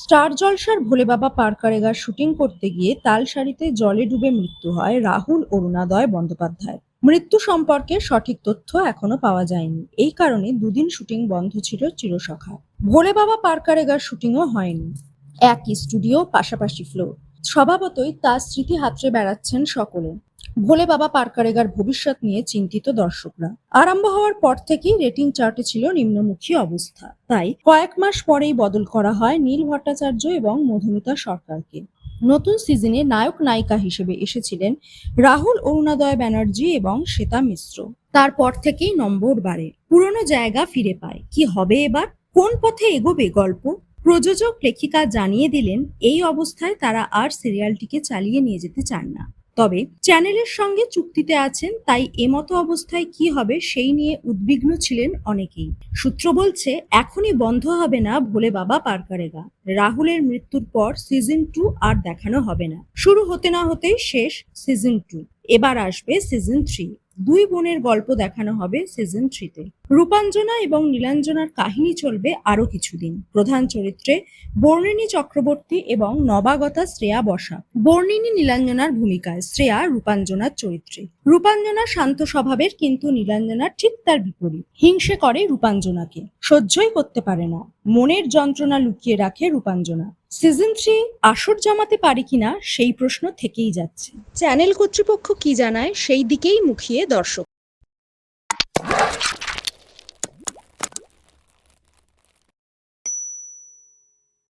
Star জলসার ভোলে বাবা পার করেগার shooting করতে গিয়ে তালসারিতে জলে ডুবে মৃত্যু হয় রাহুল অরুণাদয় বন্দ্যোপাধ্যায়। মৃত্যু সম্পর্কে সঠিক তথ্য এখনো পাওয়া যায়নি, এই কারণে দুদিন শুটিং বন্ধ ছিল চিরসখা। ভোলে বাবা পার করেগার শুটিংও হয়নি। একই স্টুডিও, পাশাপাশি ফ্লোর, স্বভাবতই তার স্মৃতি হাতড়ে বেড়াচ্ছেন সকলে। ভোলে বাবা পার করেগার ভবিষ্যৎ নিয়ে চিন্তিত দর্শকরা। আরম্ভ হওয়ার পর থেকেই রেটিং চার্টে ছিল নিম্নমুখী অবস্থা, তাই কয়েক মাস পরেই বদল করা হয় নীল ভট্টাচার্য এবং মধুমিতা সরকারকে। নতুন সিজনে নায়ক নায়িকা হিসেবে এসেছিলেন রাহুল অরুণাদয় ব্যানার্জি এবং শ্বেতা মিশ্র। তারপর থেকেই নম্বর বাড়ে, পুরনো জায়গা ফিরে পায়। কি হবে এবার, কোন পথে এগোবে গল্প? প্রযোজক লেখিকা জানিয়ে দিলেন এই অবস্থায় তারা আর সিরিয়ালটিকে চালিয়ে নিয়ে যেতে চান না। তবে চ্যানেলের সঙ্গে চুক্তিতে আছেন, তাই এমতো অবস্থায় কি হবে সেই নিয়ে উদ্বিগ্ন ছিলেন অনেকেই। সূত্র বলছে এখনই বন্ধ হবে না ভোলে বাবা পার করেগা। রাহুলের মৃত্যুর পর সিজন 2 আর দেখানো হবে না। শুরু হতে না হতেই শেষ সিজন 2। এবার আসবে সিজন 3। দুই বোনের গল্প দেখানো হবে সিজন 3-তে। রূপাঞ্জনা এবং নীলাঞ্জনার কাহিনী চলবে আরো কিছুদিন। প্রধান চরিত্রে বর্ণিনী চক্রবর্তী এবং নবাগতা শ্রেয়া বসা। বর্ণিনী নীলাঞ্জনার ভূমিকায়, শ্রেয়া রূপাঞ্জনার চরিত্রে। রূপাঞ্জনা শান্ত স্বভাবের, কিন্তু নীলাঞ্জনা ঠিক তার বিপরীত। হিংসে করে রূপাঞ্জনাকে, সহ্যই করতে পারে না। মনের যন্ত্রণা লুকিয়ে রাখে রূপাঞ্জনা। সিজন 3 আসর জমাতে পারে কিনা সেই প্রশ্ন থেকেই যাচ্ছে। চ্যানেল কর্তৃপক্ষ কি জানায় সেই দিকেই মুখিয়ে দর্শক।